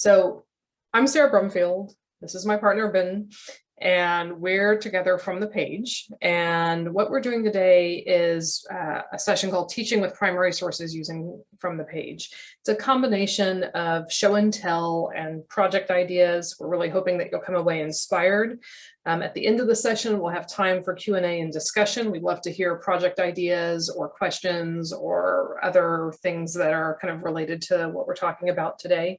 So I'm Sarah Brumfield. This is my partner, Ben, and we're together from the page. And what we're doing today is a session called Teaching with Primary Sources Using From the Page. It's a combination of show and tell and project ideas. We're really hoping that you'll come away inspired. At the end of the session, we'll have time for Q&A and discussion. We'd love to hear project ideas or questions or other things that are kind of related to what we're talking about today.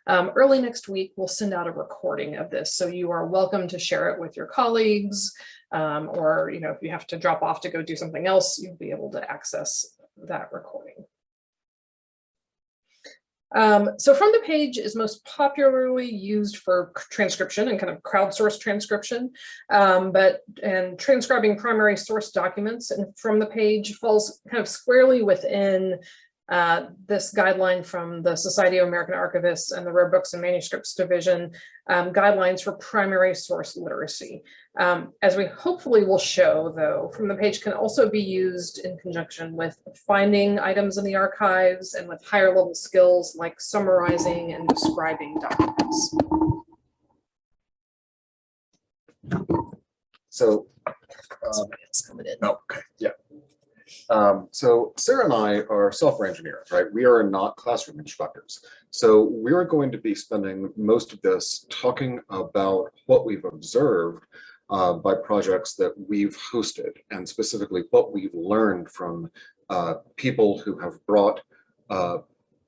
Early next week, we'll send out a recording of this. So you are welcome to share it with your colleagues, or if you have to drop off to go do something else, you'll be able to access that recording. So From the Page is most popularly used for transcription and kind of crowdsourced transcription, and transcribing primary source documents. And From the Page falls kind of squarely within this guideline from the Society of American Archivists and the Rare Books and Manuscripts Division, guidelines for primary source literacy. As we hopefully will show, though, From the Page can also be used in conjunction with finding items in the archives and with higher level skills like summarizing and describing documents. So, somebody else coming in. Oh, okay, yeah. So Sarah and I are software engineers, right? We are not classroom instructors. So we're going to be spending most of this talking about what we've observed by projects that we've hosted, and specifically what we've learned from people who have brought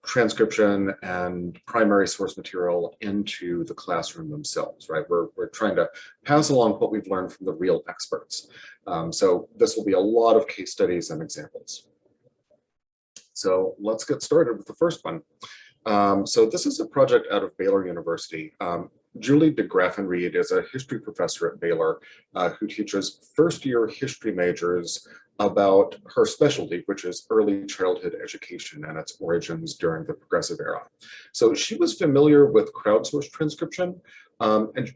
transcription and primary source material into the classroom themselves, right? We're trying to pass along what we've learned from the real experts. So this will be a lot of case studies and examples. So let's get started with the first one. So this is a project out of Baylor University. Julie DeGraffenried is a history professor at Baylor who teaches first-year history majors about her specialty, which is early childhood education and its origins during the Progressive Era. So she was familiar with crowdsourced transcription, and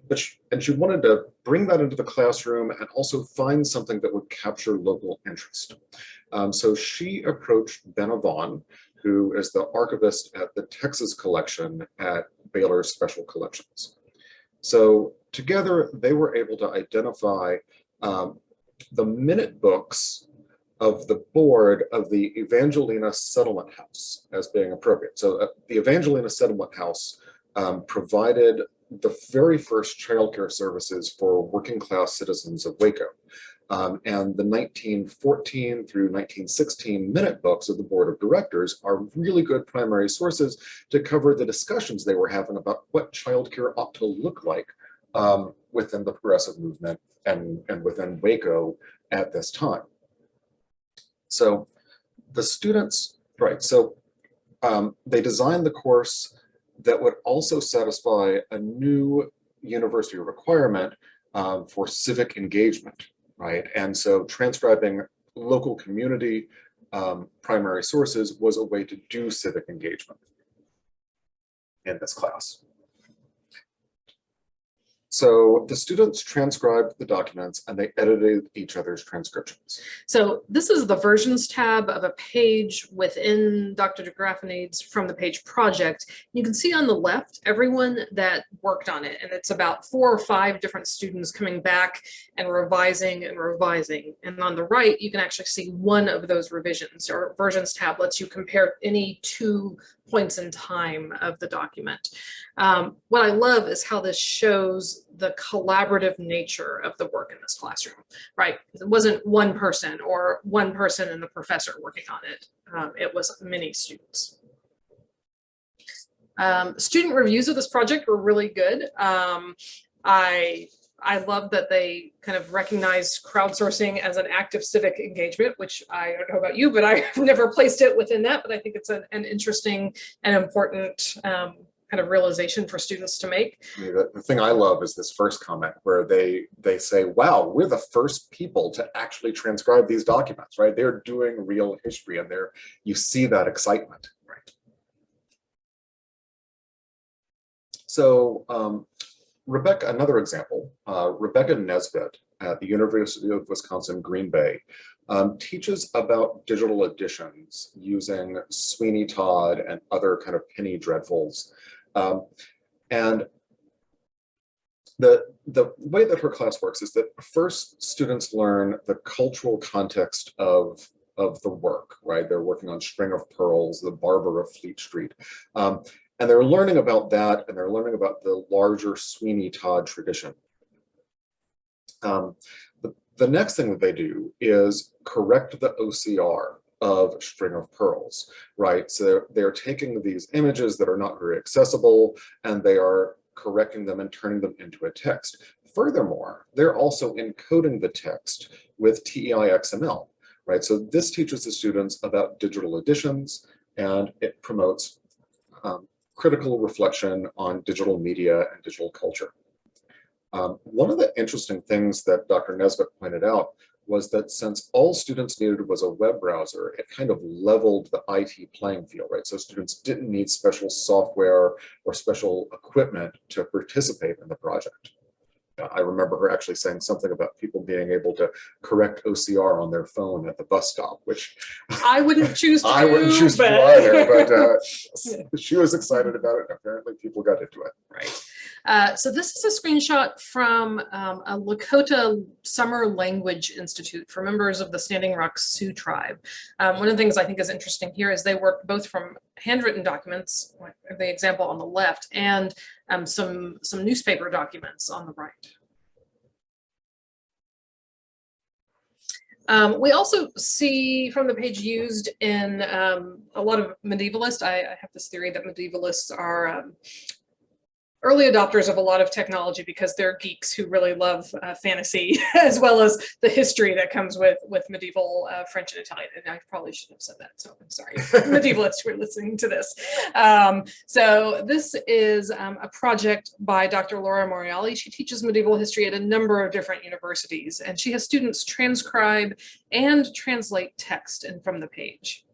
she wanted to bring that into the classroom and also find something that would capture local interest. So she approached Ben Avon, who is the archivist at the Texas collection at Baylor Special Collections. So together they were able to identify the minute books of the board of the Evangelina Settlement House as being appropriate. So the Evangelina Settlement House provided the very first childcare services for working class citizens of Waco. And the 1914 through 1916 minute books of the board of directors are really good primary sources to cover the discussions they were having about what childcare ought to look like within the progressive movement and within Waco at this time. So the students, right, so they designed the course that would also satisfy a new university requirement for civic engagement, right? And so transcribing local community primary sources was a way to do civic engagement in this class. So the students transcribed the documents and they edited each other's transcriptions. So this is the versions tab of a page within Dr. DeGraffenried's From the Page project. You can see on the left everyone that worked on it, and it's about 4 or 5 different students coming back and revising and revising. And on the right, you can actually see one of those revisions. Or versions tab lets you compare any 2 points in time of the document. What I love is how this shows the collaborative nature of the work in this classroom, right? It wasn't one person or one person and the professor working on it. It was many students. Student reviews of this project were really good. I love that they kind of recognized crowdsourcing as an active civic engagement, which I don't know about you, but I've never placed it within that, but I think it's an interesting and important kind of realization for students to make. I mean, the thing I love is this first comment where they say, wow, we're the first people to actually transcribe these documents, right? They're doing real history, and you see that excitement, right? So Rebecca, another example, Rebecca Nesbitt at the University of Wisconsin, Green Bay, teaches about digital editions using Sweeney Todd and other kind of penny dreadfuls. And the way that her class works is that first students learn the cultural context of the work, right? They're working on String of Pearls, The Barber of Fleet Street. And they're learning about that, and they're learning about the larger Sweeney Todd tradition. The next thing that they do is correct the OCR of String of Pearls, right? So they're taking these images that are not very accessible, and they are correcting them and turning them into a text. Furthermore, they're also encoding the text with TEI XML, right? So this teaches the students about digital editions, and it promotes critical reflection on digital media and digital culture. One of the interesting things that Dr. Nesbitt pointed out was that since all students needed was a web browser, it kind of leveled the IT playing field, right? So students didn't need special software or special equipment to participate in the project. I remember her actually saying something about people being able to correct OCR on their phone at the bus stop, which I wouldn't choose to I wouldn't choose to do either, but she was excited about it. Apparently people got into it. Right. So this is a screenshot from a Lakota Summer Language Institute for members of the Standing Rock Sioux tribe. One of the things I think is interesting here is they work both from handwritten documents, like the example on the left, and some newspaper documents on the right. We also see from the page used in a lot of medievalists. I have this theory that medievalists are early adopters of a lot of technology because they're geeks who really love fantasy, as well as the history that comes with medieval French and Italian. And I probably shouldn't have said that, so I'm sorry, medievalists who are listening to this. So this is a project by Dr. Laura Moriali. She teaches medieval history at a number of different universities, and she has students transcribe and translate text in From the Page.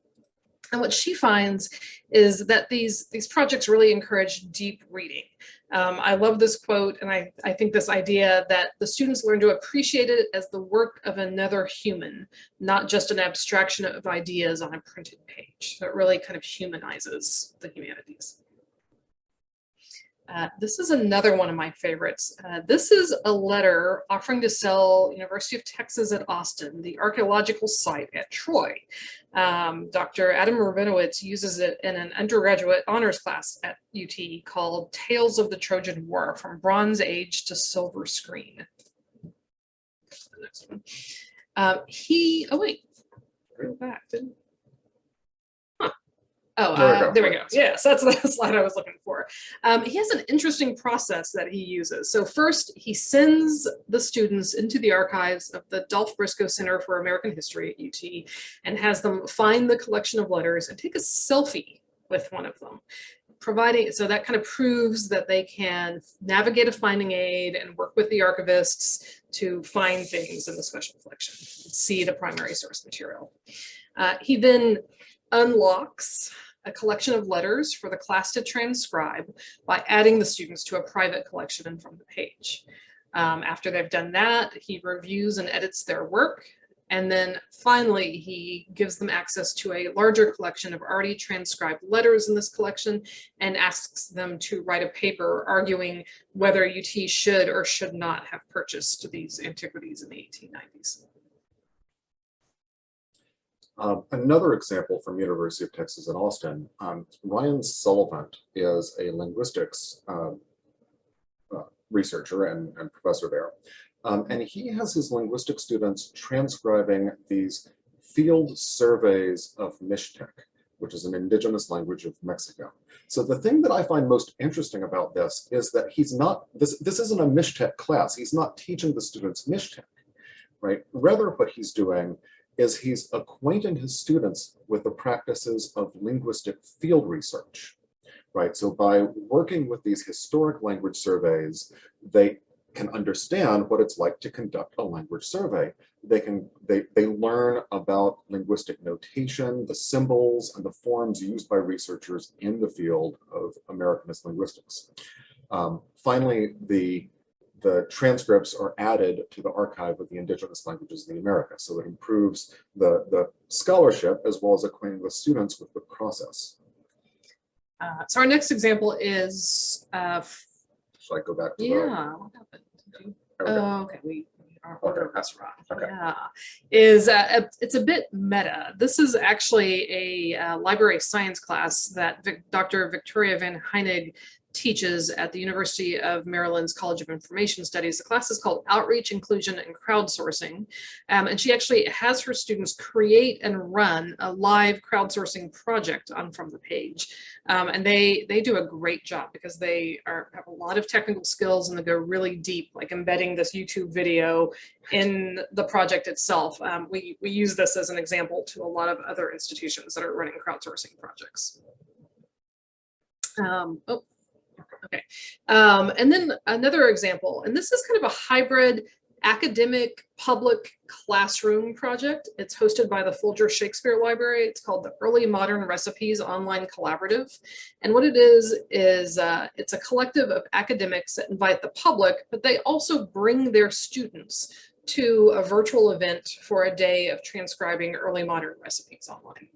And what she finds is that these projects really encourage deep reading. I love this quote, and I think this idea that the students learn to appreciate it as the work of another human, not just an abstraction of ideas on a printed page. So it really kind of humanizes the humanities. This is another one of my favorites. This is a letter offering to sell University of Texas at Austin, the archaeological site at Troy. Dr. Adam Rabinowitz uses it in an undergraduate honors class at UT called Tales of the Trojan War, from Bronze Age to Silver Screen. The next one. Oh wait, go back, didn't Oh, there we go. Yes, that's the slide I was looking for. He has an interesting process that he uses. So first, he sends the students into the archives of the Dolph Briscoe Center for American History at UT and has them find the collection of letters and take a selfie with one of them. So that kind of proves that they can navigate a finding aid and work with the archivists to find things in the special collection, see the primary source material. He then unlocks a collection of letters for the class to transcribe by adding the students to a private collection and From the Page. After they've done that, he reviews and edits their work. And then finally, he gives them access to a larger collection of already transcribed letters in this collection and asks them to write a paper arguing whether UT should or should not have purchased these antiquities in the 1890s. Another example from University of Texas at Austin, Ryan Sullivan is a linguistics researcher and professor there. And he has his linguistic students transcribing these field surveys of Mixtec, which is an indigenous language of Mexico. So the thing that I find most interesting about this is that this isn't a Mixtec class. He's not teaching the students Mixtec, right? Rather, what he's doing is he's acquainting his students with the practices of linguistic field research, right? So by working with these historic language surveys, they can understand what it's like to conduct a language survey. They learn about linguistic notation, the symbols and the forms used by researchers in the field of Americanist linguistics. Finally, the transcripts are added to the archive of the indigenous languages of the Americas. So it improves the scholarship as well as acquainting the students with the process. So our next example is, Shall I go back to the? yeah, what happened? Did you- There we go. Oh, okay, our order was wrong. Okay. Yeah, it's a bit meta. This is actually a library science class that Dr. Victoria Van Heinig teaches at the University of Maryland's College of Information Studies. The class is called Outreach, Inclusion, and Crowdsourcing. And she actually has her students create and run a live crowdsourcing project on FromThePage. And they do a great job because they have a lot of technical skills and they go really deep, like embedding this YouTube video in the project itself. We use this as an example to a lot of other institutions that are running crowdsourcing projects. Okay. And then another example, and this is kind of a hybrid academic public classroom project. It's hosted by the Folger Shakespeare Library. It's called the Early Modern Recipes Online Collaborative. And what it is it's a collective of academics that invite the public, but they also bring their students to a virtual event for a day of transcribing early modern recipes online.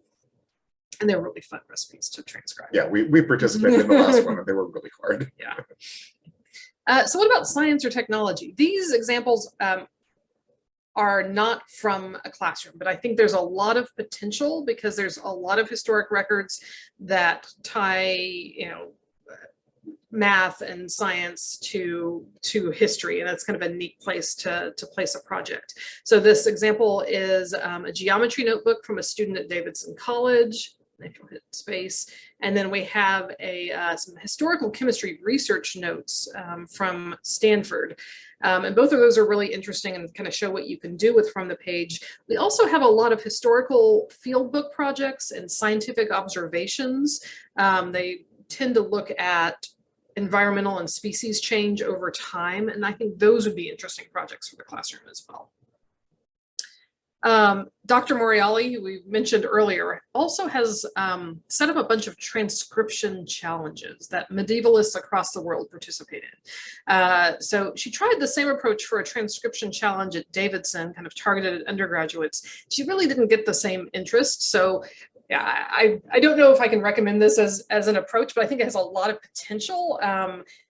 And they're really fun recipes to transcribe. Yeah, we participated in the last one and they were really hard. Yeah. So what about science or technology? These examples are not from a classroom, but I think there's a lot of potential because there's a lot of historic records that tie, math and science to history, and that's kind of a neat place to place a project. So this example is a geometry notebook from a student at Davidson College. If you'll hit space, and then we have some historical chemistry research notes from Stanford. And both of those are really interesting and kind of show what you can do with FromThePage. We also have a lot of historical field book projects and scientific observations. They tend to look at environmental and species change over time, and I think those would be interesting projects for the classroom as well. Dr. Moriali, who we mentioned earlier, also has set up a bunch of transcription challenges that medievalists across the world participate in. So she tried the same approach for a transcription challenge at Davidson, kind of targeted at undergraduates. She really didn't get the same interest. So yeah, I don't know if I can recommend this as an approach, but I think it has a lot of potential.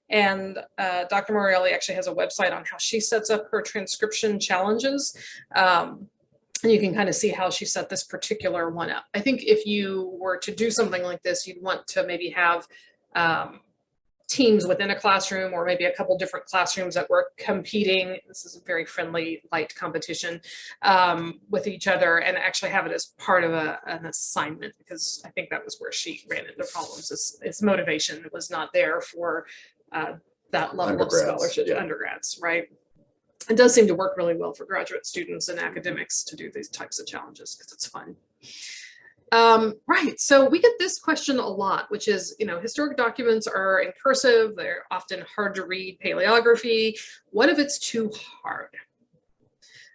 And Dr. Moriali actually has a website on how she sets up her transcription challenges. And you can kind of see how she set this particular one up. I think if you were to do something like this, you'd want to maybe have teams within a classroom or maybe a couple different classrooms that were competing. This is a very friendly, light competition with each other, and actually have it as part of an assignment, because I think that was where she ran into problems. Its motivation was not there for that level of scholarship, undergrads, right? It does seem to work really well for graduate students and academics to do these types of challenges because it's fun. Right, so we get this question a lot, which is, historic documents are in cursive, they're often hard to read, paleography. What if it's too hard?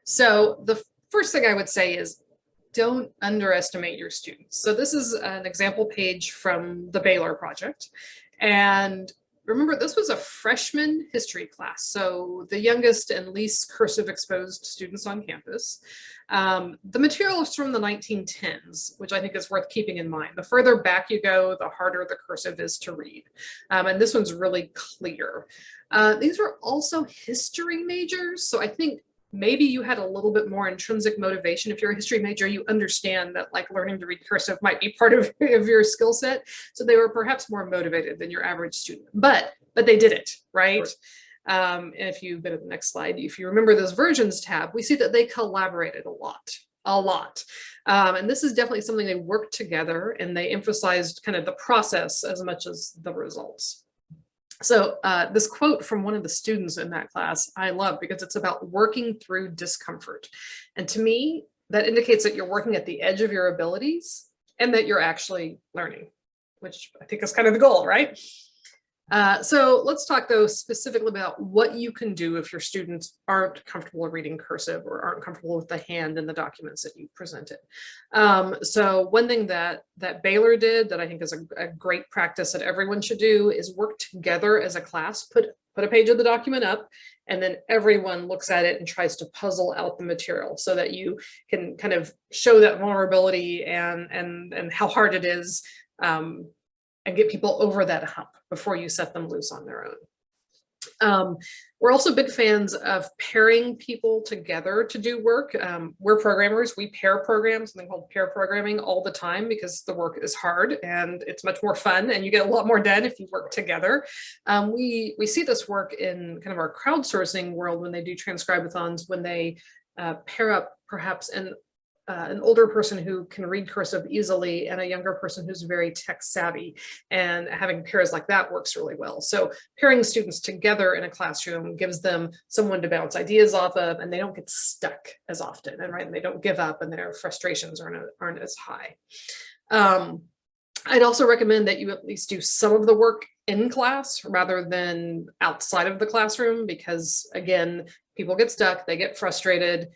So the first thing I would say is don't underestimate your students. So this is an example page from the Baylor project. And remember, this was a freshman history class, so the youngest and least cursive exposed students on campus. The material is from the 1910s, which I think is worth keeping in mind. The further back you go, the harder the cursive is to read. And this one's really clear. These were also history majors, so I think maybe you had a little bit more intrinsic motivation. If you're a history major, you understand that like learning to read cursive might be part of your skill set. So they were perhaps more motivated than your average student, but they did it, right? And if you go to the next slide, if you remember this versions tab, we see that they collaborated a lot. And this is definitely something they worked together, and they emphasized kind of the process as much as the results. So this quote from one of the students in that class, I love, because it's about working through discomfort. And to me, that indicates that you're working at the edge of your abilities and that you're actually learning, which I think is kind of the goal, right? So let's talk though specifically about what you can do if your students aren't comfortable reading cursive or aren't comfortable with the hand in the documents that you presented. So one thing that Baylor did that I think is a great practice that everyone should do is work together as a class, put a page of the document up, and then everyone looks at it and tries to puzzle out the material so that you can kind of show that vulnerability and how hard it is and get people over that hump before you set them loose on their own. We're also big fans of pairing people together to do work. We're programmers, we pair program, something called pair programming all the time because the work is hard and it's much more fun and you get a lot more done if you work together. We see this work in kind of our crowdsourcing world when they do transcribe-a-thons, when they pair up perhaps an older person who can read cursive easily and a younger person who's very tech savvy, and having pairs like that works really well. So pairing students together in a classroom gives them someone to bounce ideas off of, and they don't get stuck as often, and they don't give up, and their frustrations aren't as high. I'd also recommend that you at least do some of the work in class rather than outside of the classroom, because again, people get stuck, they get frustrated.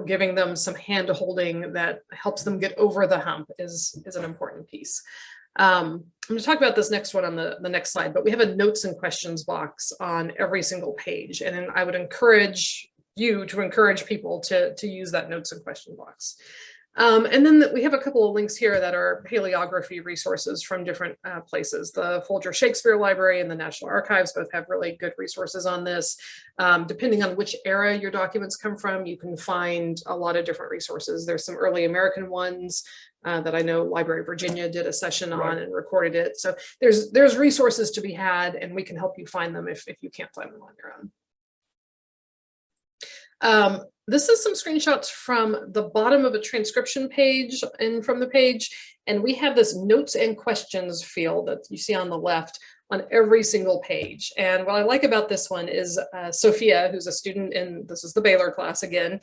Giving them some hand holding that helps them get over the hump is an important piece. I'm going to talk about this next one on the next slide, but we have a notes and questions box on every single page. And I would encourage you to encourage people to use that notes and question box. And then we have a couple of links here that are paleography resources from different places. The Folger Shakespeare Library and the National Archives both have really good resources on this. Depending on which era your documents come from, you can find a lot of different resources. There's some early American ones that I know Library of Virginia did a session on and recorded it. So there's resources to be had, and we can help you find them if you can't find them on your own. This is some screenshots from the bottom of a transcription page and from the page, and we have this notes and questions field that you see on the left on every single page. And what I like about this one is Sophia, who's a student in, this is the Baylor class again,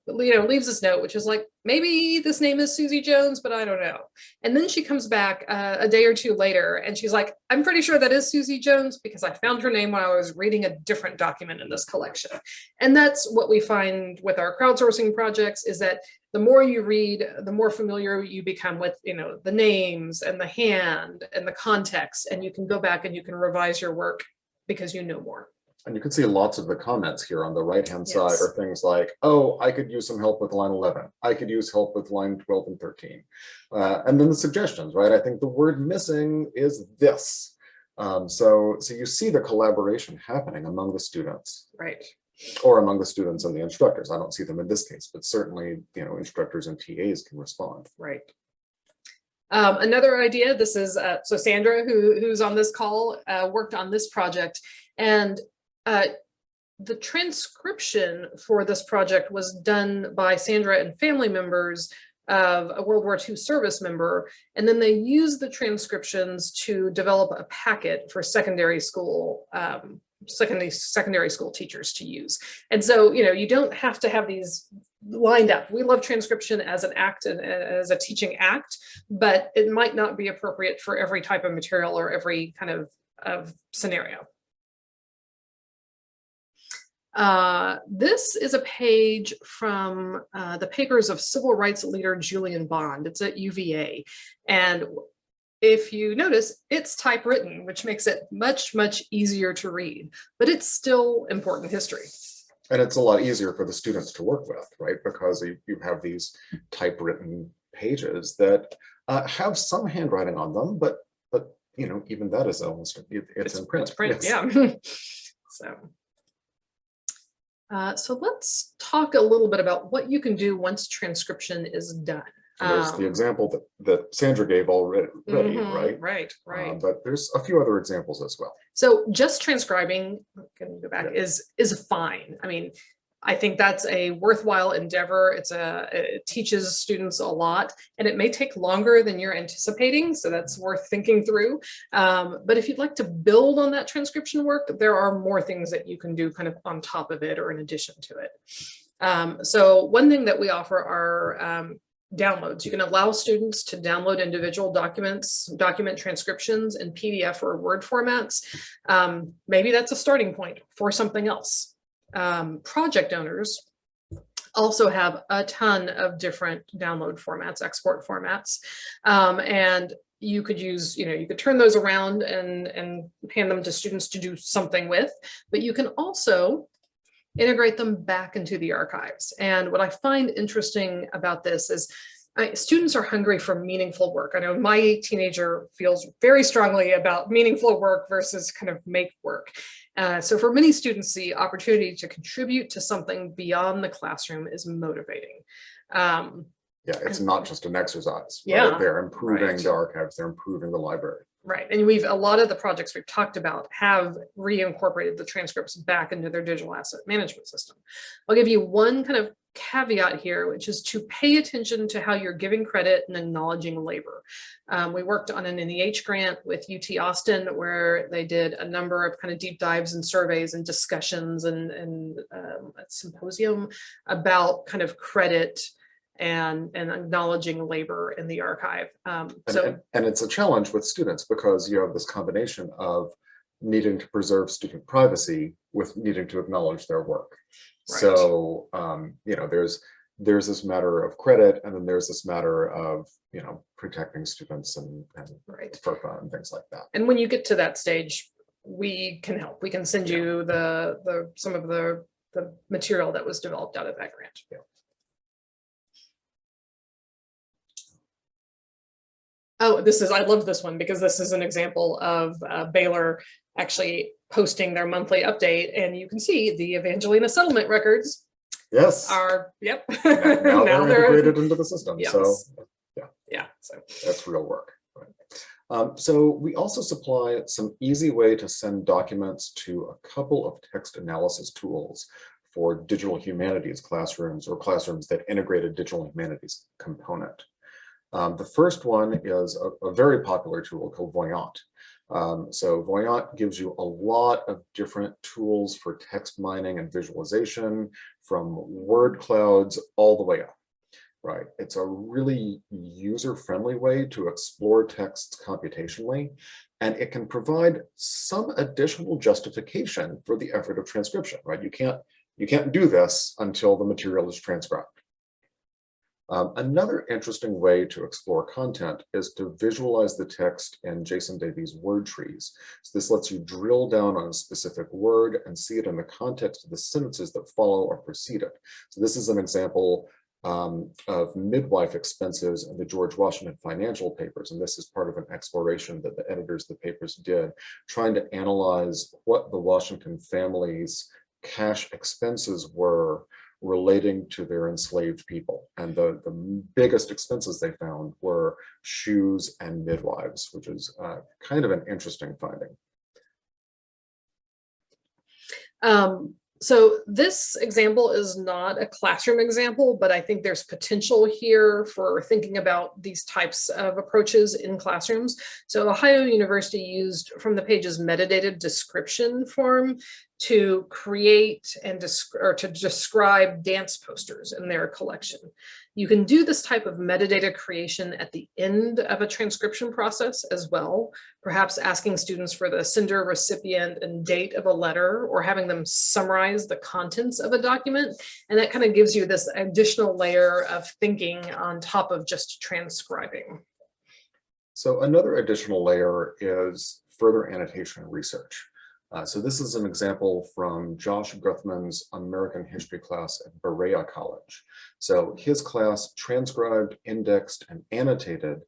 leaves this note, which is like, maybe this name is Susie Jones, but I don't know. And then she comes back a day or two later and she's like, I'm pretty sure that is Susie Jones because I found her name when I was reading a different document in this collection. And that's what we find with our crowdsourcing projects, is that the more you read, the more familiar you become with, the names and the hand and the context, and you can go back and you can revise your work because you know more. And you can see lots of the comments here on the right-hand side are things like, oh, I could use some help with line 11. I could use help with line 12 and 13. And then the suggestions, right? I think the word missing is this. So you see the collaboration happening among the students. Right. Or among the students and the instructors. I don't see them in this case, but certainly, instructors and TAs can respond. Right. Another idea, this is, so Sandra, who's on this call, worked on this project, and the transcription for this project was done by Sandra and family members of a World War II service member, and then they used the transcriptions to develop a packet for secondary school teachers to use. And so, you don't have to have these lined up. We love transcription as an act and as a teaching act, but it might not be appropriate for every type of material or every kind of scenario. This is a page from the papers of civil rights leader Julian Bond. It's at UVA. And if you notice, it's typewritten, which makes it much, much easier to read, but it's still important history. And it's a lot easier for the students to work with, right? Because you have these typewritten pages that have some handwriting on them, but even that is almost, it's in print. It's print, yes. Yeah. So let's talk a little bit about what you can do once transcription is done. There's the example that Sandra gave already, right? Right. But there's a few other examples as well. So just transcribing, can go back, is fine. I mean, I think that's a worthwhile endeavor. It teaches students a lot, and it may take longer than you're anticipating, so that's worth thinking through. But if you'd like to build on that transcription work, there are more things that you can do kind of on top of it or in addition to it. So one thing that we offer are downloads. You can allow students to download individual documents, document transcriptions in PDF or Word formats. Maybe that's a starting point for something else. Project owners also have a ton of different download formats, export formats, and you could use, you could turn those around and hand them to students to do something with, but you can also integrate them back into the archives. And what I find interesting about this is Students are hungry for meaningful work. I know my teenager feels very strongly about meaningful work versus kind of make work. So for many students, the opportunity to contribute to something beyond the classroom is motivating. Yeah, it's not just an exercise. Yeah, right? They're improving right. the archives, they're improving the library. Right, and a lot of the projects we've talked about have reincorporated the transcripts back into their digital asset management system. I'll give you one kind of caveat here, which is to pay attention to how you're giving credit and acknowledging labor. We worked on an NEH grant with UT Austin where they did a number of kind of deep dives and surveys and discussions and a symposium about kind of credit and acknowledging labor in the archive. And it's a challenge with students because you have this combination of needing to preserve student privacy with needing to acknowledge their work. Right. So, you know, there's this matter of credit, and then there's this matter of, you know, protecting students and right. FERPA and things like that. And when you get to that stage, we can help. We can send you some of the material that was developed out of that grant. Yeah. Oh, I love this one because this is an example of Baylor actually posting their monthly update, and you can see the Evangelina settlement records. Yes. Are, yep. Now they're integrated into the system. Yes. So yeah. So that's real work. Right. So we also supply some easy way to send documents to a couple of text analysis tools for digital humanities classrooms or classrooms that integrate a digital humanities component. The first one is a very popular tool called Voyant. So Voyant gives you a lot of different tools for text mining and visualization, from word clouds all the way up, right? It's a really user-friendly way to explore texts computationally, and it can provide some additional justification for the effort of transcription, right? You can't do this until the material is transcribed. Another interesting way to explore content is to visualize the text in Jason Davies' WordTrees. So this lets you drill down on a specific word and see it in the context of the sentences that follow or precede it. So this is an example of midwife expenses in the George Washington financial papers. And this is part of an exploration that the editors of the papers did, trying to analyze what the Washington family's cash expenses were relating to their enslaved people. And the biggest expenses they found were shoes and midwives, which is kind of an interesting finding. So this example is not a classroom example, but I think there's potential here for thinking about these types of approaches in classrooms. So Ohio University used FromThePage's metadata description form to create and to describe dance posters in their collection. You can do this type of metadata creation at the end of a transcription process as well, perhaps asking students for the sender, recipient, and date of a letter, or having them summarize the contents of a document. And that kind of gives you this additional layer of thinking on top of just transcribing. So another additional layer is further annotation and research. So this is an example from Josh Guthman's American history class at Berea College. So his class transcribed, indexed, and annotated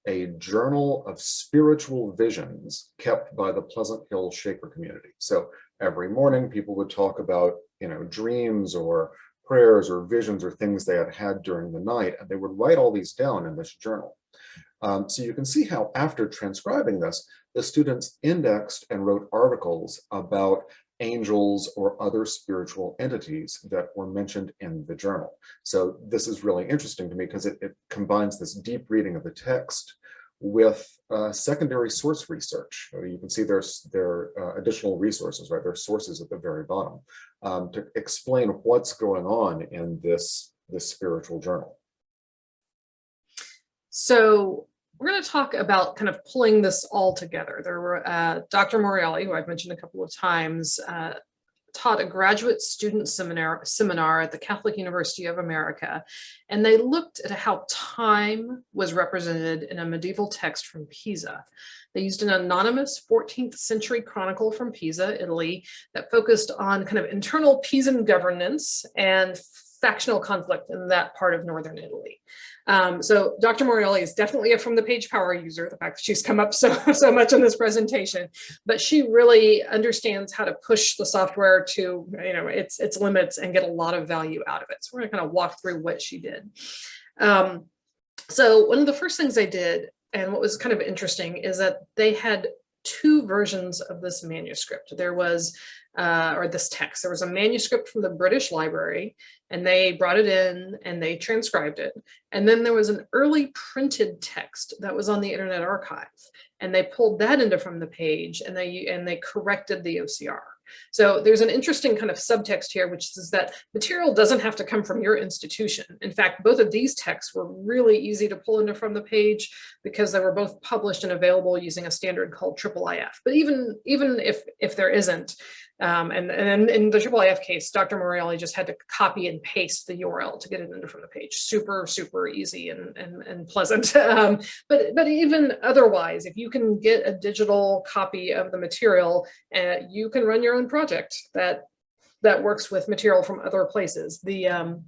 a journal of spiritual visions kept by the Pleasant Hill Shaker community. So every morning people would talk about, you know, dreams or prayers or visions or things they had had during the night, and they would write all these down in this journal. So you can see how after transcribing this, the students indexed and wrote articles about angels or other spiritual entities that were mentioned in the journal. So this is really interesting to me because it combines this deep reading of the text with secondary source research. You can see there are additional resources, right? There are sources at the very bottom to explain what's going on in this spiritual journal. So we're going to talk about kind of pulling this all together. There were Dr. Morreale, who I've mentioned a couple of times, taught a graduate student seminar at the Catholic University of America, and they looked at how time was represented in a medieval text from Pisa. They used an anonymous 14th century chronicle from Pisa, Italy, that focused on kind of internal Pisan governance and factional conflict in that part of northern Italy. So Dr. Morelli is definitely a From the Page power user, the fact that she's come up so much in this presentation, but she really understands how to push the software to its limits and get a lot of value out of it. So we're going to kind of walk through what she did. So one of the first things they did, and what was kind of interesting, is that they had two versions of this manuscript. There was, or this text, there was a manuscript from the British Library, and they brought it in and they transcribed it. And then there was an early printed text that was on the Internet Archive, and they pulled that into From the Page, and they corrected the OCR. So there's an interesting kind of subtext here, which is that material doesn't have to come from your institution. In fact, both of these texts were really easy to pull into From the Page because they were both published and available using a standard called IIIF. But even if there isn't, and in the IIIF case, Dr. Morelli just had to copy and paste the URL to get it into From the Page. Super, super easy and pleasant. But even otherwise, if you can get a digital copy of the material, you can run your own project that works with material from other places. The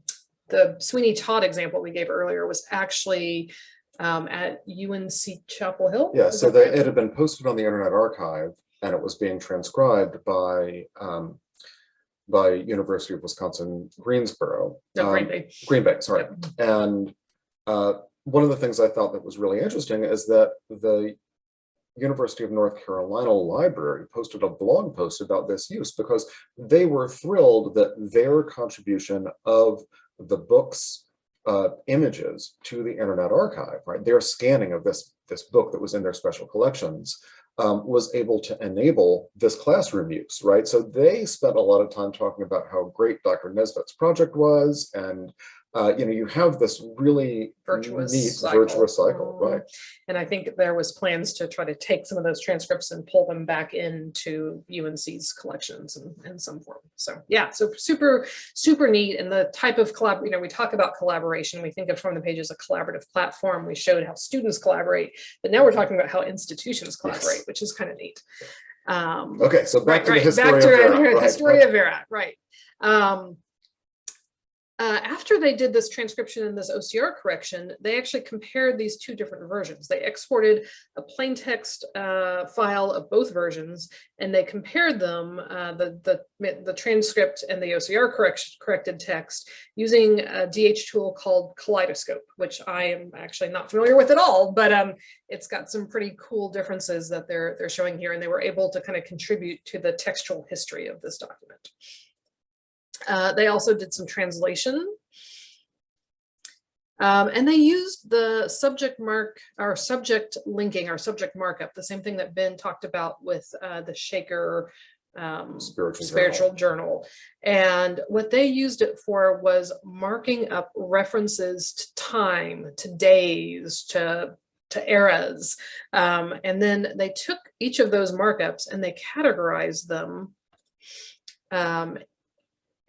Sweeney Todd example we gave earlier was actually at UNC Chapel Hill. Yeah, so it had been posted on the Internet Archive, and it was being transcribed by University of Wisconsin Greensboro. No, Green Bay. Green Bay, sorry. Yep. And one of the things I thought that was really interesting is that the University of North Carolina Library posted a blog post about this use, because they were thrilled that their contribution of the book's images to the Internet Archive, right, their scanning of this book that was in their special collections, was able to enable this classroom use, right? So they spent a lot of time talking about how great Dr. Nesbitt's project was, and you have this really virtuous cycle, right? And I think there was plans to try to take some of those transcripts and pull them back into UNC's collections in some form. So yeah, so super, super neat. And the type of we talk about collaboration, we think of From the Page as a collaborative platform. We showed how students collaborate, but now we're talking about how institutions collaborate, yes, which is kind of neat. Okay, so back to the Historia Vera, right. After they did this transcription and this OCR correction, they actually compared these two different versions. They exported a plain text file of both versions, and they compared them, the transcript and the OCR corrected text, using a DH tool called Kaleidoscope, which I am actually not familiar with at all, but it's got some pretty cool differences that they're showing here, and they were able to kind of contribute to the textual history of this document. They also did some translation, and they used the subject linking, or subject markup, the same thing that Ben talked about with the Shaker spiritual journal. And what they used it for was marking up references to time, to days, to eras, and then they took each of those markups and they categorized them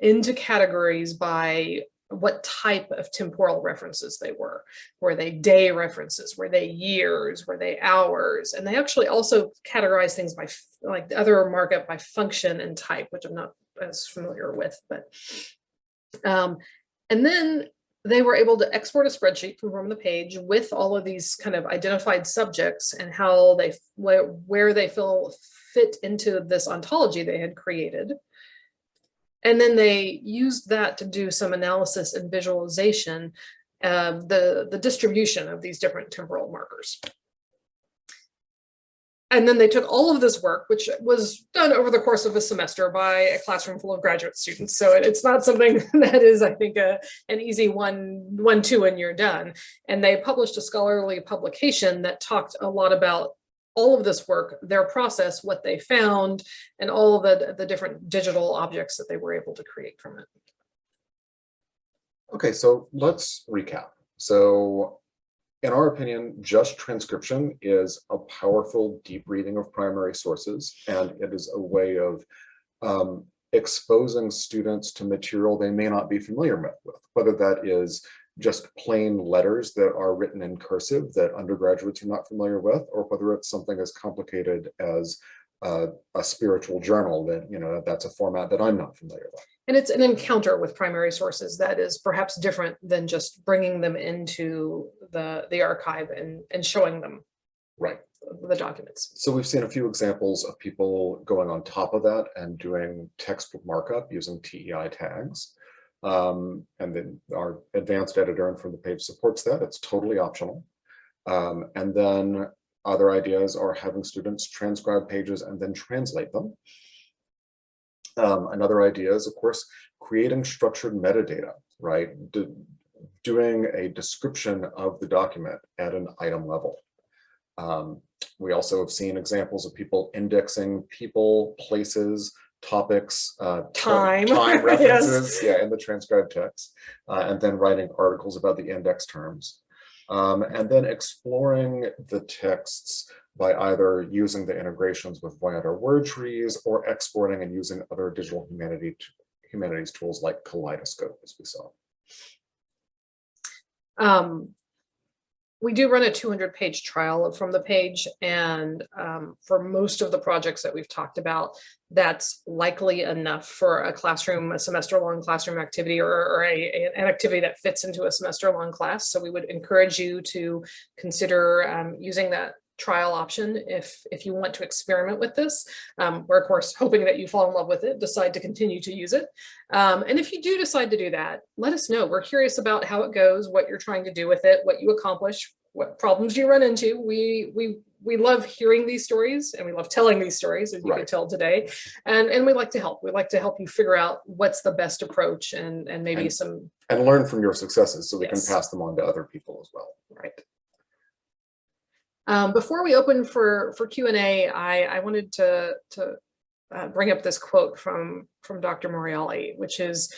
into categories by what type of temporal references they were. Were they day references? Were they years? Were they hours? And they actually also categorize things by, like, the other markup by function and type, which I'm not as familiar with. But and then they were able to export a spreadsheet from the page with all of these kind of identified subjects and how they, where they fit into this ontology they had created. And then they used that to do some analysis and visualization of the distribution of these different temporal markers. And then they took all of this work, which was done over the course of a semester by a classroom full of graduate students. So it's not something that is, I think, an easy one-two and you're done. And they published a scholarly publication that talked a lot about all of this work, their process, what they found, and all of the different digital objects that they were able to create from it. Okay, so let's recap. So in our opinion, just transcription is a powerful deep reading of primary sources, and it is a way of exposing students to material they may not be familiar with, whether that is just plain letters that are written in cursive that undergraduates are not familiar with, or whether it's something as complicated as a spiritual journal, then, you know, that's a format that I'm not familiar with. And it's an encounter with primary sources that is perhaps different than just bringing them into the archive and showing them Right. the documents. So we've seen a few examples of people going on top of that and doing textbook markup using TEI tags. And then our advanced editor and From the Page supports that. It's totally optional. And then other ideas are having students transcribe pages and then translate them. Another idea is, of course, creating structured metadata, right? Doing a description of the document at an item level. We also have seen examples of people indexing people, places, topics, time references, yes. Yeah, in the transcribed text, and then writing articles about the index terms. And then exploring the texts by either using the integrations with Voyant or WordTrees, or exporting and using other digital humanities tools like Kaleidoscope, as we saw. We do run a 200-page trial of From the Page, and for most of the projects that we've talked about, that's likely enough for a classroom, a semester-long classroom activity, or an activity that fits into a semester-long class. So we would encourage you to consider using that trial option if you want to experiment with this. We're of course hoping that you fall in love with it, decide to continue to use it. And if you do decide to do that, let us know. We're curious about how it goes, what you're trying to do with it, what you accomplish, what problems you run into. We love hearing these stories, and we love telling these stories, as you can tell today. And we like to help. We like to help you figure out what's the best approach, and maybe and learn from your successes, so we can pass them on to other people as well. Right. Before we open for Q&A, I wanted to bring up this quote from Dr. Moriali, which is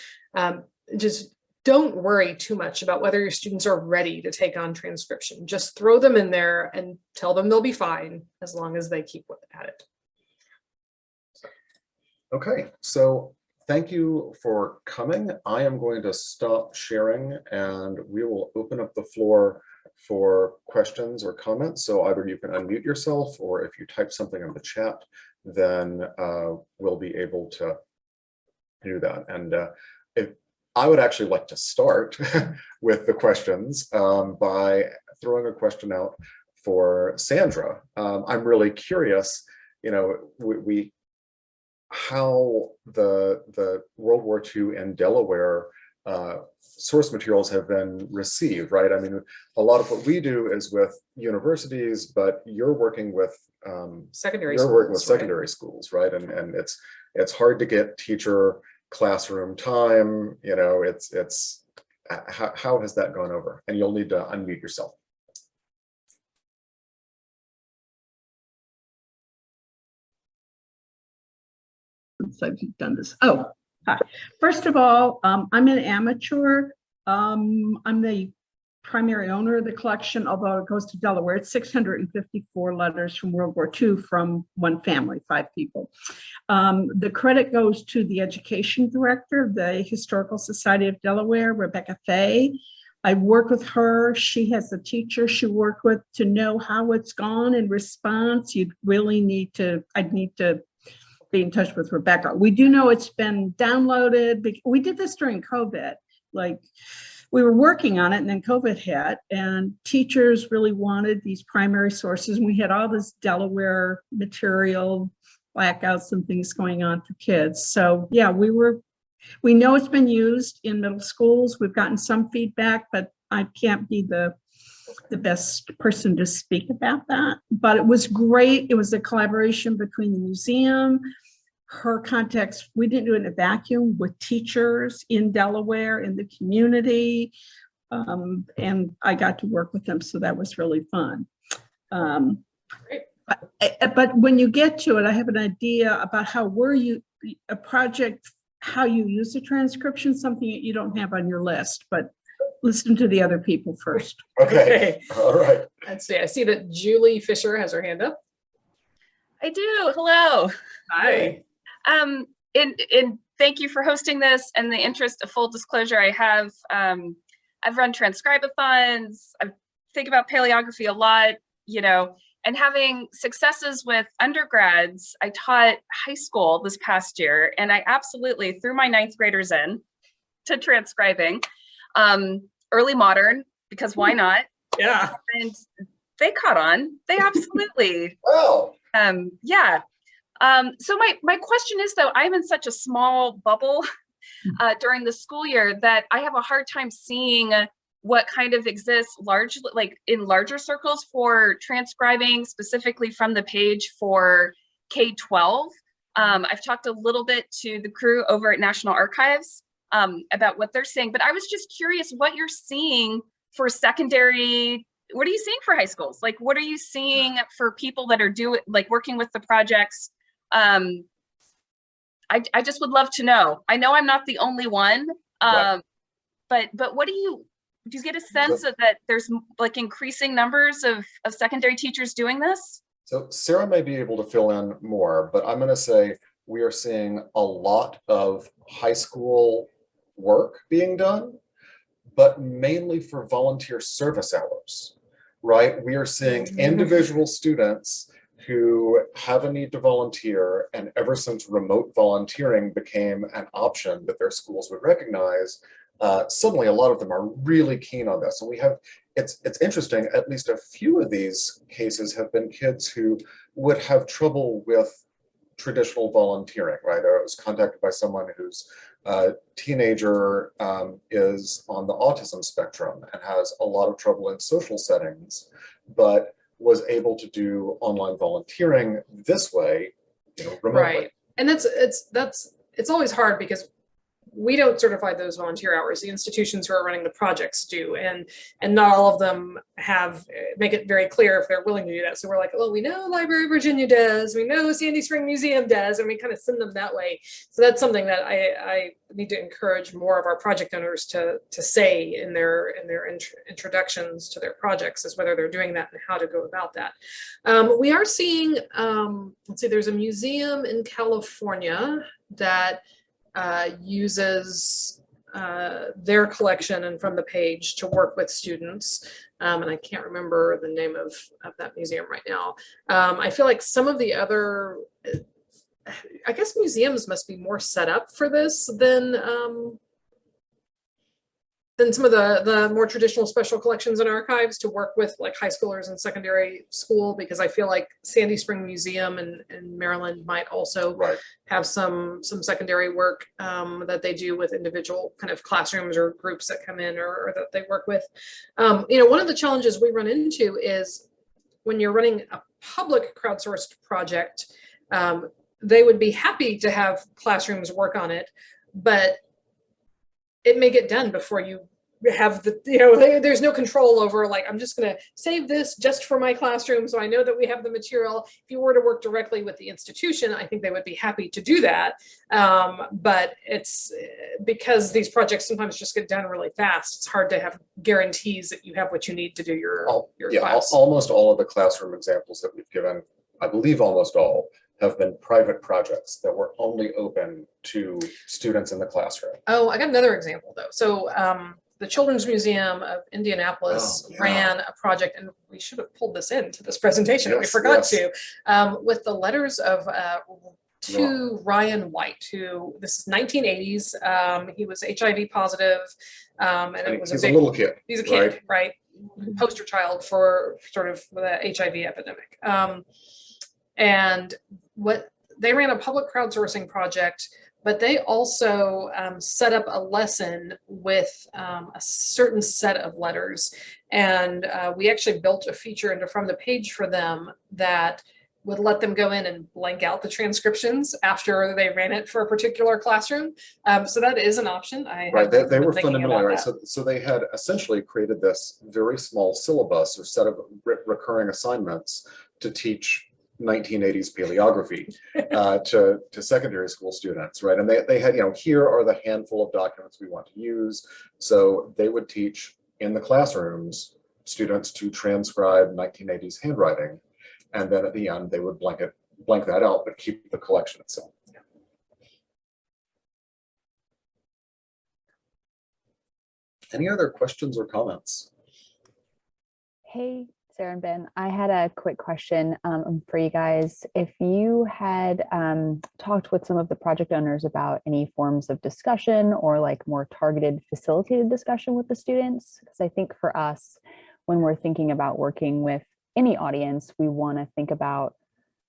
just don't worry too much about whether your students are ready to take on transcription. Just throw them in there and tell them they'll be fine as long as they keep at it. Okay, so thank you for coming. I am going to stop sharing, and we will open up the floor for questions or comments. So either you can unmute yourself, or if you type something in the chat, then we'll be able to do that. And I would actually like to start with the questions by throwing a question out for Sandra. I'm really curious, you know, how the World War II in Delaware source materials have been received, right? I mean, a lot of what we do is with universities, but you're working with secondary schools, right? And it's hard to get teacher classroom time. You know, it's how has that gone over? And you'll need to unmute yourself. So I've done this. Oh, hi. First of all, I'm an amateur. I'm the primary owner of the collection, although it goes to Delaware. It's 654 letters from World War II from one family, 5 people. The credit goes to the education director of the Historical Society of Delaware, Rebecca Fay. I work with her. She has a teacher she worked with to know how it's gone in response. You'd really need to, I'd need to be in touch with Rebecca. We do know it's been downloaded. We did this during COVID. Like, we were working on it, and then COVID hit, and teachers really wanted these primary sources. And we had all this Delaware material, blackouts and things going on for kids. So yeah, we know it's been used in middle schools. We've gotten some feedback, but I can't be the best person to speak about that. But it was great. It was a collaboration between the museum, her contacts. We didn't do it in a vacuum, with teachers in Delaware, in the community. And I got to work with them, so that was really fun. But when you get to it, I have an idea about how a project, how you use the transcription, something that you don't have on your list, but listen to the other people first. Okay. All right. Let's see. I see that Julie Fisher has her hand up. I do. Hello. Hi. And thank you for hosting this. And the interest of full disclosure, I've run transcribathons. I think about paleography a lot. You know, and having successes with undergrads. I taught high school this past year, and I absolutely threw my 9th graders in to transcribing early modern, because why not? Yeah. And they caught on. They absolutely. Wow. Yeah. So my question is, though, I'm in such a small bubble during the school year that I have a hard time seeing what kind of exists largely, like in larger circles, for transcribing specifically from the page for K-12. I've talked a little bit to the crew over at National Archives about what they're saying, but I was just curious what you're seeing for secondary. What are you seeing for high schools? Like, what are you seeing for people that are working with the projects? I just would love to know. I know I'm not the only one, Right. but what do you get a sense of that there's like increasing numbers of secondary teachers doing this? So Sarah may be able to fill in more, but I'm going to say we are seeing a lot of high school work being done, but mainly for volunteer service hours, right? We are seeing individual students who have a need to volunteer, and ever since remote volunteering became an option that their schools would recognize, suddenly a lot of them are really keen on this. And we have, it's interesting, at least a few of these cases have been kids who would have trouble with traditional volunteering, right? I was contacted by someone whose teenager is on the autism spectrum and has a lot of trouble in social settings, but was able to do online volunteering this way, remotely. Right. And it's always hard because we don't certify those volunteer hours. The institutions who are running the projects do, and not all of them make it very clear if they're willing to do that. So we're like, well, we know Library of Virginia does, we know Sandy Spring Museum does, and we kind of send them that way. So that's something that I need to encourage more of our project owners to say in their introductions to their projects, is whether they're doing that and how to go about that. We are seeing, let's see, there's a museum in California that uses their collection and from the page to work with students. And I can't remember the name of that museum right now. I feel like some of the other, I guess museums must be more set up for this than some of the more traditional special collections and archives to work with like high schoolers in secondary school, because I feel like Sandy Spring Museum in Maryland might also have some secondary work that they do with individual kind of classrooms or groups that come in or that they work with. One of the challenges we run into is when you're running a public crowdsourced project, they would be happy to have classrooms work on it, but it may get done before you have there's no control over, like, I'm just going to save this just for my classroom so I know that we have the material. If you were to work directly with the institution, I think they would be happy to do that. But it's because these projects sometimes just get done really fast. It's hard to have guarantees that you have what you need to do your class. Almost all of the classroom examples that we've given, I believe almost all, have been private projects that were only open to students in the classroom. Oh, I got another example though. So the Children's Museum of Indianapolis ran a project, and we should have pulled this into this presentation, but we forgot to, with the letters of Ryan White, who, this is 1980s. He was HIV positive, and it was he's a little kid. He's a kid, right? Poster child for sort of the HIV epidemic. And what they ran a public crowdsourcing project, but they also set up a lesson with a certain set of letters. And we actually built a feature into From the Page for them that would let them go in and blank out the transcriptions after they ran it for a particular classroom. So that is an option. They were fundamentally right. So they had essentially created this very small syllabus or set of recurring assignments to teach 1980s paleography to secondary school students, right? And they had, here are the handful of documents we want to use. So they would teach in the classrooms students to transcribe 1980s handwriting. And then at the end, they would blank that out, but keep the collection itself. Any other questions or comments? Hey, Sarah and Ben, I had a quick question for you guys. If you had talked with some of the project owners about any forms of discussion or like more targeted facilitated discussion with the students, because I think for us, when we're thinking about working with any audience, we want to think about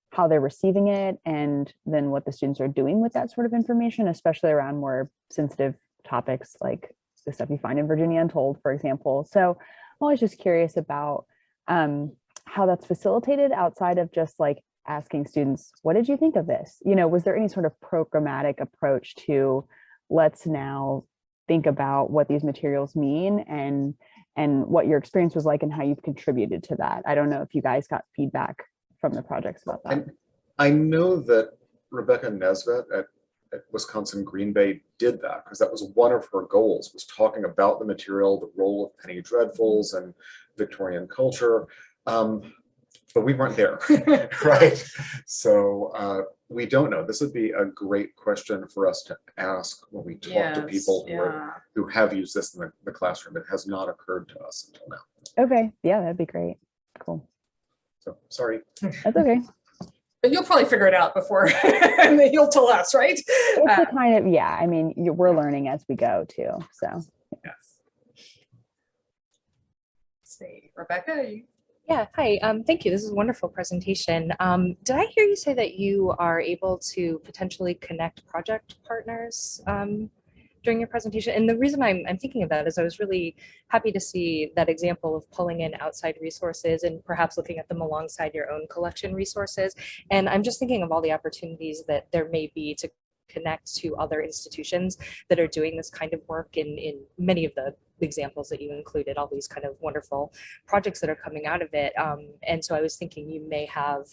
how they're receiving it and then what the students are doing with that sort of information, especially around more sensitive topics like the stuff you find in Virginia Untold, for example. So I'm always just curious about how that's facilitated outside of just like asking students, what did you think of this? You know, was there any sort of programmatic approach to let's now think about what these materials mean and what your experience was like and how you've contributed to that? I don't know if you guys got feedback from the projects about that. I know that Rebecca Nesbitt at Wisconsin Green Bay did that because that was one of her goals, was talking about the material, the role of penny dreadfuls and Victorian culture, but we weren't there, right? So we don't know. This would be a great question for us to ask when we talk to people who have used this in the classroom. It has not occurred to us until now. Okay, yeah, that'd be great. Cool. So sorry. That's okay. But you'll probably figure it out before and then you'll tell us, right? It's a kind of, yeah, I mean, we're learning as we go too, so. Yes. See, Rebecca, Yeah, hi. Thank you. This is a wonderful presentation. Did I hear you say that you are able to potentially connect project partners during your presentation? And the reason I'm thinking of that is I was really happy to see that example of pulling in outside resources and perhaps looking at them alongside your own collection resources. And I'm just thinking of all the opportunities that there may be to connect to other institutions that are doing this kind of work in many of the examples that you included, all these kind of wonderful projects that are coming out of it. And so I was thinking you may have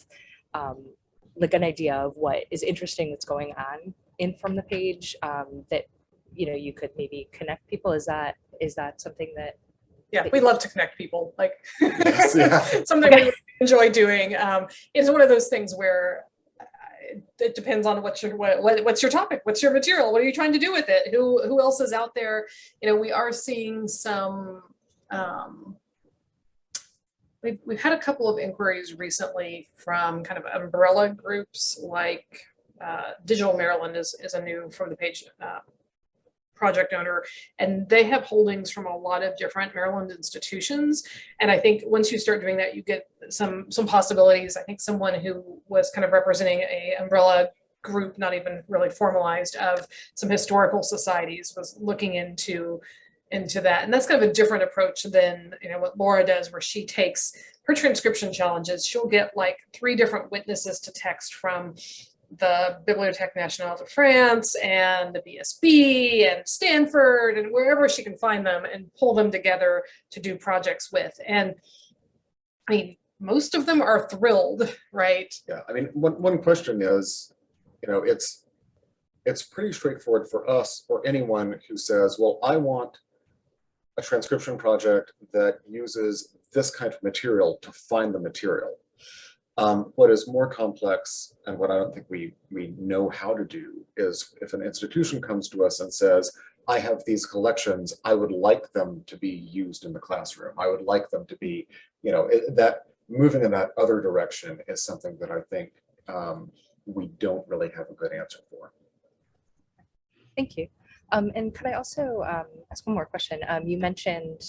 like an idea of what is interesting that's going on in From the Page that, you know, you could maybe connect people. Is that something that? yeah, we love to connect people, like Yes, yeah. something we enjoy doing. It's one of those things where it depends on what's your topic, what's your material, what are you trying to do with it, who else is out there. You know, we are seeing some we've had a couple of inquiries recently from kind of umbrella groups like Digital Maryland is a new From the Page project owner, and they have holdings from a lot of different Maryland institutions. And I think once you start doing that, you get some possibilities. I think someone who was kind of representing a umbrella group, not even really formalized, of some historical societies, was looking into that. And that's kind of a different approach than, you know, what Laura does, where she takes her transcription challenges. She'll get like 3 different witnesses to text from the Bibliothèque Nationale de France and the BSB and Stanford and wherever she can find them, and pull them together to do projects with. And I mean, most of them are thrilled, right? Yeah, I mean, one question is, you know, it's pretty straightforward for us or anyone who says, well, I want a transcription project that uses this kind of material to find the material. What is more complex, and what I don't think we know how to do, is if an institution comes to us and says, I have these collections, I would like them to be used in the classroom. I would like them to be, you know, that moving in that other direction is something that I think we don't really have a good answer for. Thank you. And could I also ask one more question? You mentioned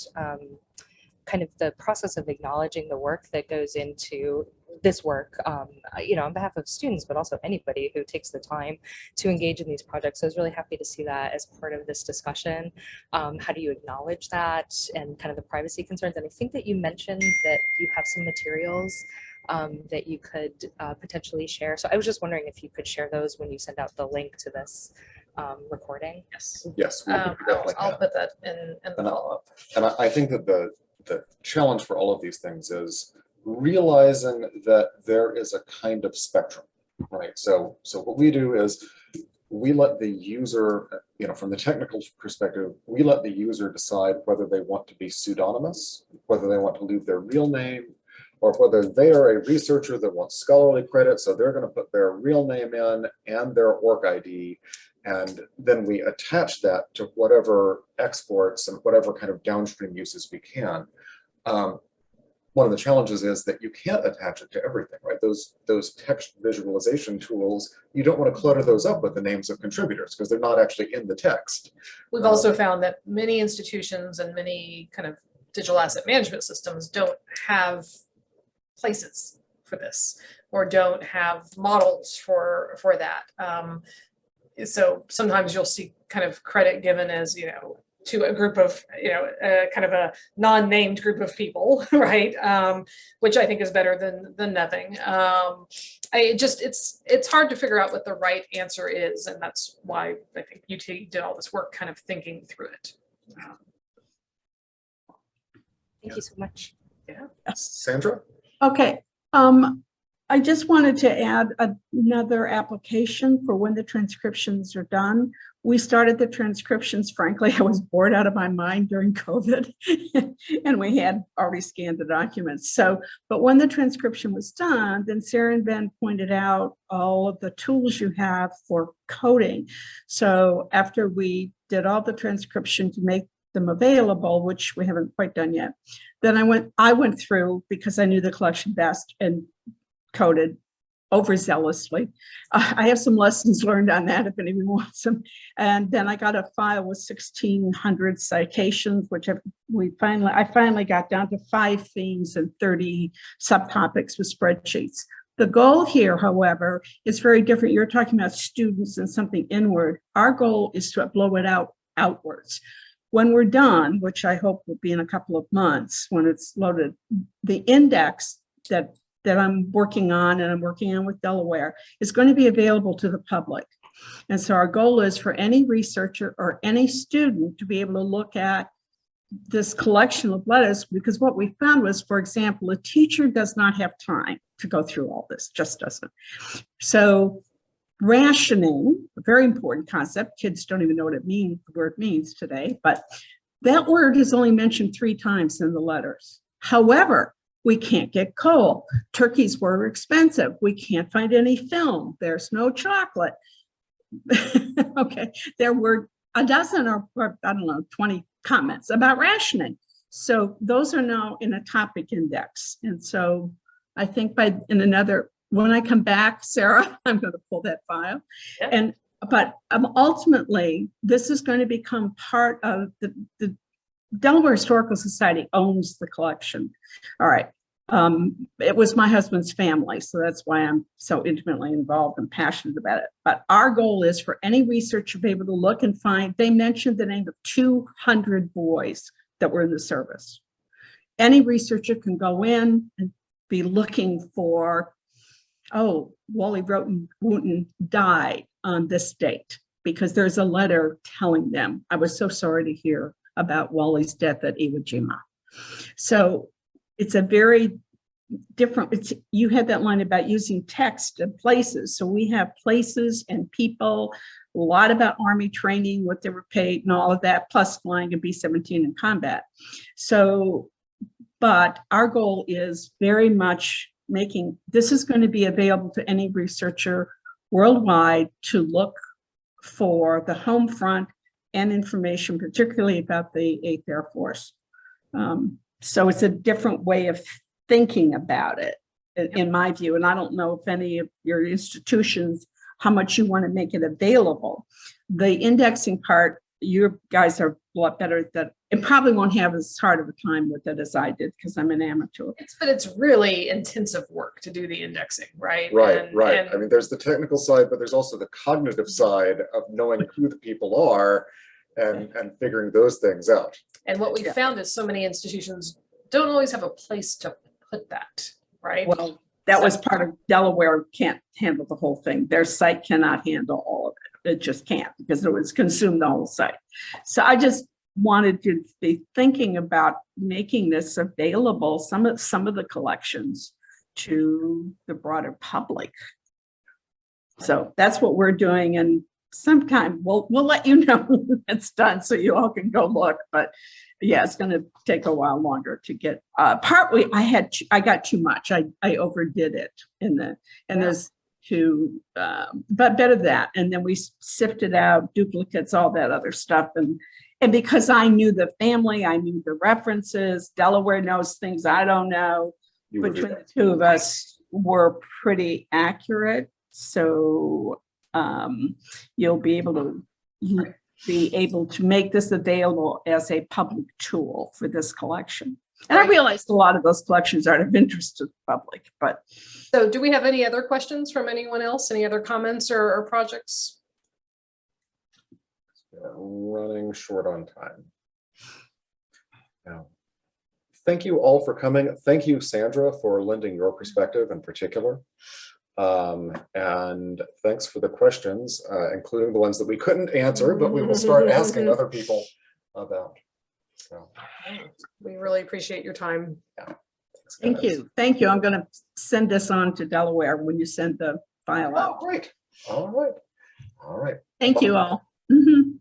kind of the process of acknowledging the work that goes into this work, you know, on behalf of students, but also anybody who takes the time to engage in these projects. So I was really happy to see that as part of this discussion. How do you acknowledge that and kind of the privacy concerns? And I think that you mentioned that you have some materials that you could potentially share. So I was just wondering if you could share those when you send out the link to this recording. Yes. Yes, we definitely I'll can. put that in the follow-up. And I think that the challenge for all of these things is realizing that there is a kind of spectrum, right? So what we do is we let the user, you know, from the technical perspective, we let the user decide whether they want to be pseudonymous, whether they want to leave their real name, or whether they are a researcher that wants scholarly credit, so they're going to put their real name in and their ORC ID, and then we attach that to whatever exports and whatever kind of downstream uses we can. one of the challenges is that you can't attach it to everything, right? Those text visualization tools, you don't want to clutter those up with the names of contributors because they're not actually in the text. We've also found that many institutions and many kind of digital asset management systems don't have places for this or don't have models for that. So sometimes you'll see kind of credit given as, to a group of, kind of a non-named group of people, right? Which I think is better than nothing. It's hard to figure out what the right answer is. And that's why I think UT did all this work kind of thinking through it. Thank you so much. Yeah. Sandra? Okay. I just wanted to add another application for when the transcriptions are done. We started the transcriptions, frankly, I was bored out of my mind during COVID and we had already scanned the documents. But when the transcription was done, then Sarah and Ben pointed out all of the tools you have for coding. So after we did all the transcription to make them available, which we haven't quite done yet, then I went through because I knew the collection best and coded overzealously. I have some lessons learned on that if anyone wants them. And then I got a file with 1,600 citations, which I finally got down to 5 themes and 30 subtopics with spreadsheets. The goal here, however, is very different. You're talking about students and something inward. Our goal is to blow it outwards. When we're done, which I hope will be in a couple of months when it's loaded, the index that I'm working on and I'm working on with Delaware is going to be available to the public. And so our goal is for any researcher or any student to be able to look at this collection of letters, because what we found was, for example, a teacher does not have time to go through all this, just doesn't. So rationing, a very important concept. Kids don't even know what the word means today, but that word is only mentioned 3 times in the letters. However, we can't get coal. Turkeys were expensive. We can't find any film. There's no chocolate. Okay, there were a dozen or I don't know, 20 comments about rationing. So those are now in a topic index. And so I think when I come back, Sarah, I'm going to pull that file. Yeah. But ultimately, this is going to become part of the Delaware Historical Society owns the collection. All right. It was my husband's family, so that's why I'm so intimately involved and passionate about it. But our goal is for any researcher to be able to look and find, they mentioned the name of 200 boys that were in the service. Any researcher can go in and be looking for, oh, Wally Wooten died on this date, because there's a letter telling them, I was so sorry to hear about Wally's death at Iwo Jima. So it's a very different, you had that line about using text and places. So we have places and people, a lot about Army training, what they were paid and all of that, plus flying a B-17 in combat. So, but our goal is very much making, this is going to be available to any researcher worldwide to look for the home front and information, particularly about the 8th Air Force. So it's a different way of thinking about it, in my view. And I don't know if any of your institutions, how much you want to make it available. The indexing part, you guys are a lot better at that. It probably won't have as hard of a time with it as I did, because I'm an amateur. But it's really intensive work to do the indexing, right? Right. I mean, there's the technical side, but there's also the cognitive side of knowing who the people are and figuring those things out. And what we found is so many institutions don't always have a place to put that, right? Well, that was part of Delaware can't handle the whole thing. Their site cannot handle all of it. It just can't, because it was consumed the whole site. So I just wanted to be thinking about making this available, some of the collections, to the broader public. So that's what we're doing, and sometime we'll let you know when it's done, so you all can go look. But yeah, it's going to take a while longer to get. Partly, I got too much. I overdid it there's too, but better that. And then we sifted out duplicates, all that other stuff, and And because I knew the family, I knew the references, Delaware knows things I don't know. You would Between the two of us, we're pretty accurate. So you'll be able to make this available as a public tool for this collection. And I realized a lot of those collections aren't of interest to the public, but. So do we have any other questions from anyone else? Any other comments or projects? Running short on time. Now, thank you all for coming. Thank you, Sandra, for lending your perspective in particular. And thanks for the questions, including the ones that we couldn't answer, but we will start asking other people about. So, we really appreciate your time. Yeah. Thank you. Thank you. I'm going to send this on to Delaware when you send the file out. Oh, great. All right. All right. Thank you all. Mhm.